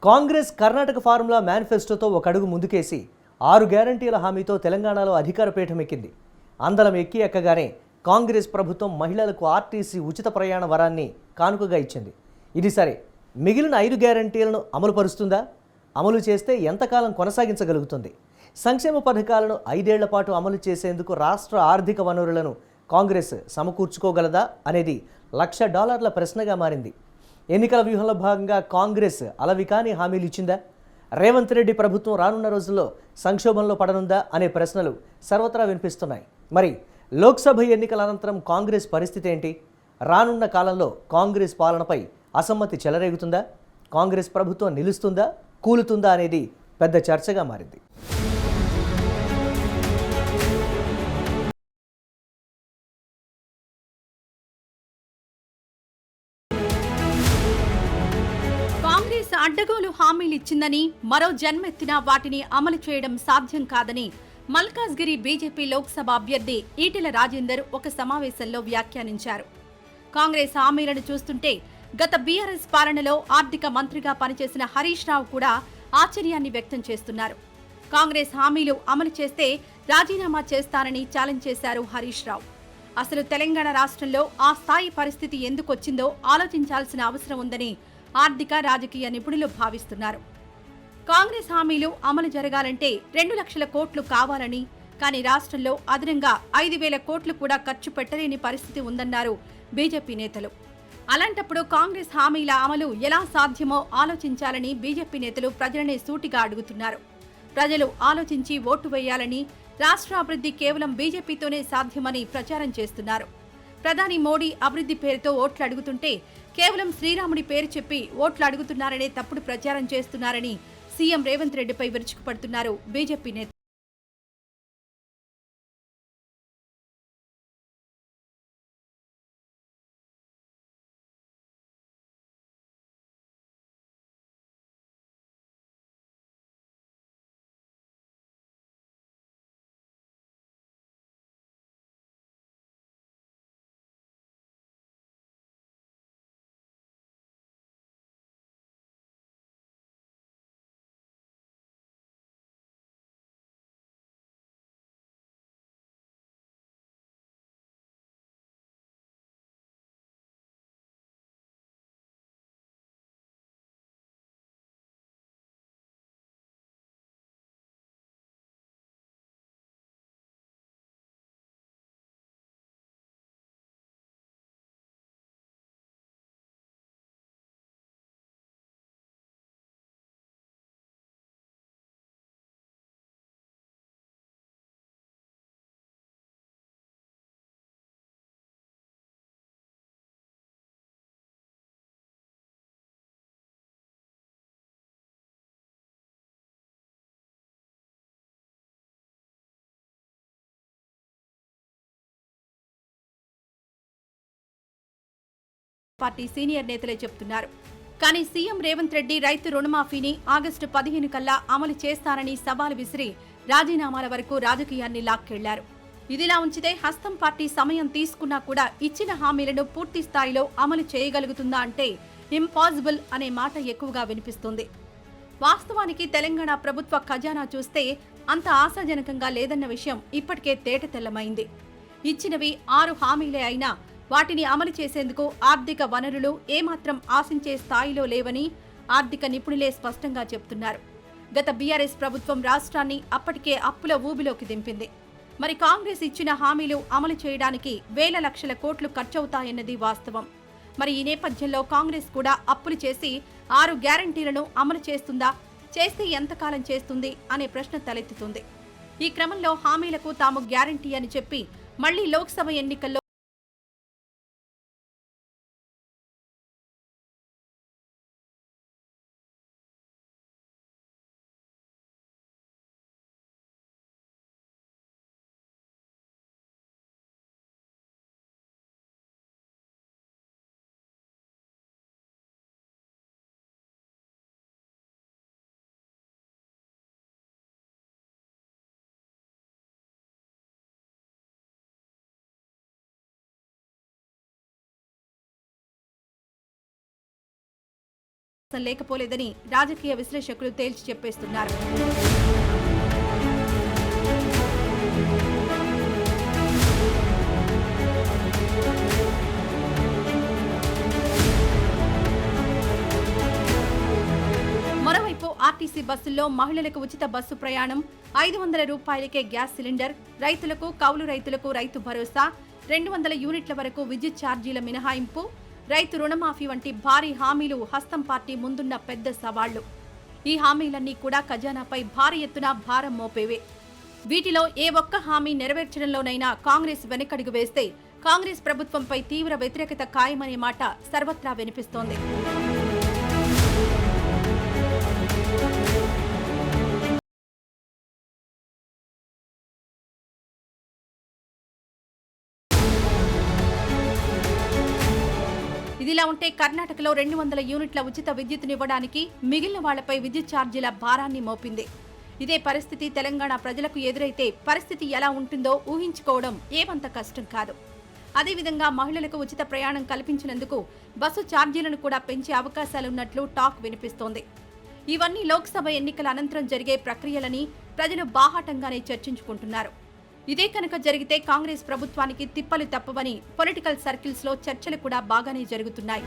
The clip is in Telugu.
కాంగ్రెస్ కర్ణాటక ఫార్ములా మేనిఫెస్టోతో ఒక అడుగు ముందుకేసి 6 గ్యారంటీల హామీతో తెలంగాణలో అధికార పీఠం ఎక్కింది. అందలం ఎక్కగానే కాంగ్రెస్ ప్రభుత్వం మహిళలకు ఆర్టీసీ ఉచిత ప్రయాణ వరాన్ని కానుకగా ఇచ్చింది. ఇది సరే, మిగిలిన 5 గ్యారంటీలను అమలు పరుస్తుందా? అమలు చేస్తే ఎంతకాలం కొనసాగించగలుగుతుంది? సంక్షేమ పథకాలను 5 ఏళ్ల పాటు అమలు చేసేందుకు రాష్ట్ర ఆర్థిక వనరులను కాంగ్రెస్ సమకూర్చుకోగలదా అనేది $1,00,000 ప్రశ్నగా మారింది. ఎన్నికల వ్యూహంలో భాగంగా కాంగ్రెస్ అలవికాని హామీలు ఇచ్చిందా? రేవంత్ రెడ్డి ప్రభుత్వం రానున్న రోజుల్లో సంక్షోభంలో పడనుందా అనే ప్రశ్నలు సర్వత్రా వినిపిస్తున్నాయి. మరి లోక్సభ ఎన్నికల అనంతరం కాంగ్రెస్ పరిస్థితి ఏంటి? రానున్న కాలంలో కాంగ్రెస్ పాలనపై అసమ్మతి చెలరేగుతుందా? కాంగ్రెస్ ప్రభుత్వం నిలుస్తుందా, కూలుతుందా అనేది పెద్ద చర్చగా మారింది. కాంగ్రెస్ అడ్డగోలు హామీలు ఇచ్చిందని, మరో జన్మెత్తినా వాటిని అమలు చేయడం సాధ్యం కాదని మల్కాజ్గిరి బీజేపీ లోక్సభ అభ్యర్థి ఈటెల రాజేందర్ ఒక సమావేశంలో వ్యాఖ్యానించారు. కాంగ్రెస్ హామీలను చూస్తుంటే గత బీఆర్ఎస్ పాలనలో ఆర్థిక మంత్రిగా పనిచేసిన హరీష్ రావు కూడా ఆశ్చర్యాన్ని వ్యక్తం చేస్తున్నారు. కాంగ్రెస్ హామీలు అమలు చేస్తే రాజీనామా చేస్తానని ఛాలెంజ్ చేశారు హరీష్ రావు. అసలు తెలంగాణ రాష్ట్రంలో ఆ స్థాయి పరిస్థితి ఎందుకొచ్చిందో ఆలోచించాల్సిన అవసరం ఉందని ఆర్థిక రాజకీయ నిపుణులు భావిస్తున్నారు. కాంగ్రెస్ హామీలు అమలు జరగాలంటే 2 లక్షల కోట్లు కావాలని, కానీ రాష్ట్రంలో అదనంగా 5,000 కోట్లు కూడా ఖర్చు పెట్టలేని పరిస్థితి ఉందన్నారు బీజేపీ నేతలు. అలాంటప్పుడు కాంగ్రెస్ హామీల అమలు ఎలా సాధ్యమో ఆలోచించాలని బీజేపీ నేతలు ప్రజలనే సూటిగా అడుగుతున్నారు. ప్రజలు ఆలోచించి ఓటు వేయాలని, రాష్ట్ర అభివృద్ధి కేవలం బీజేపీతోనే సాధ్యమని ప్రచారం చేస్తున్నారు. ప్రధాని మోడీ అభివృద్ధి పేరుతో ఓట్లు అడుగుతుంటే కేవలం శ్రీరాముడి పేరు చెప్పి ఓట్లు అడుగుతున్నారనే తప్పుడు ప్రచారం చేస్తున్నారని సీఎం రేవంత్ రెడ్డిపై విరుచుకుపడుతున్నారు బీజేపీ నేత. పార్టీ సీనియర్ నేతలే చెబుతున్నారు. కానీ సీఎం రేవంత్ రెడ్డి రైతు రుణమాఫీని ఆగస్టు 15 కల్లా అమలు చేస్తానని సవాల్ విసిరి రాజీనామాల వరకు రాజకీయాన్ని లాక్కెళ్లారు. ఇదిలా ఉంచితే హస్తం పార్టీ సమయం తీసుకున్నా కూడా ఇచ్చిన హామీలను పూర్తి స్థాయిలో అమలు చేయగలుగుతుందా అంటే ఇంపాసిబుల్ అనే మాట ఎక్కువగా వినిపిస్తుంది. వాస్తవానికి తెలంగాణ ప్రభుత్వ ఖజానా చూస్తే అంత ఆశాజనకంగా లేదన్న విషయం ఇప్పటికే తేటతెల్లమైంది. ఇచ్చినవి 6 హామీలే అయినా వాటిని అమలు చేసేందుకు ఆర్థిక వనరులు ఏమాత్రం ఆశించే స్థాయిలో లేవని ఆర్థిక నిపుణులే స్పష్టంగా చెబుతున్నారు. గత బీఆర్ఎస్ ప్రభుత్వం రాష్ట్రాన్ని అప్పటికే అప్పుల ఊబిలోకి దింపింది. మరి కాంగ్రెస్ ఇచ్చిన హామీలు అమలు చేయడానికి వేల లక్షల కోట్లు ఖర్చవుతాయన్నది వాస్తవం. మరి ఈ నేపథ్యంలో కాంగ్రెస్ కూడా అప్పులు చేసి 6 గ్యారంటీలను అమలు చేస్తుందా? చేస్తే ఎంతకాలం చేస్తుంది అనే ప్రశ్న తలెత్తుతుంది. ఈ క్రమంలో హామీలకు తాము గ్యారంటీ అని చెప్పి మళ్లీ లోక్సభ ఎన్నికల్లో లేకపోలేదని రాజకీయ విశ్లేషకులు తేల్చి చెప్పేస్తున్నారు. మరోవైపు ఆర్టీసీ బస్సుల్లో మహిళలకు ఉచిత బస్సు ప్రయాణం, 500 రూపాయలకే గ్యాస్ సిలిండర్, రైతులకు, కౌలు రైతులకు రైతు భరోసా, 200 యూనిట్ల వరకు విద్యుత్ ఛార్జీల మినహాయింపు, రైతు రుణమాఫీ వంటి భారీ హామీలు హస్తం పార్టీ ముందున్న పెద్ద సవాళ్లు. ఈ హామీలన్నీ కూడా ఖజానాపై భారీ ఎత్తున భారం మోపేవే. వీటిలో ఏ ఒక్క హామీ నెరవేర్చడంలోనైనా కాంగ్రెస్ వెనకడుగు వేస్తే కాంగ్రెస్ ప్రభుత్వంపై తీవ్ర వ్యతిరేకత ఖాయమనే మాట సర్వత్రా వినిపిస్తోంది. ఇదిలా ఉంటే కర్ణాటకలో 200 యూనిట్ల ఉచిత విద్యుత్తునివ్వడానికి మిగిలిన వాళ్లపై విద్యుత్ ఛార్జీల భారాన్ని మోపింది. ఇదే పరిస్థితి తెలంగాణ ప్రజలకు ఎదురైతే పరిస్థితి ఎలా ఉంటుందో ఊహించుకోవడం ఏమంత కష్టం కాదు. అదేవిధంగా మహిళలకు ఉచిత ప్రయాణం కల్పించినందుకు బస్సు ఛార్జీలను కూడా పెంచే అవకాశాలున్నట్లు టాక్ వినిపిస్తోంది. ఇవన్నీ లోక్సభ ఎన్నికల అనంతరం జరిగే ప్రక్రియలని ప్రజలు బాహాటంగానే చర్చించుకుంటున్నారు. ఇదే కనుక జరిగితే కాంగ్రెస్ ప్రభుత్వానికి తిప్పలు తప్పవని పొలిటికల్ సర్కిల్స్ లో చర్చలు కూడా బాగానే జరుగుతున్నాయి.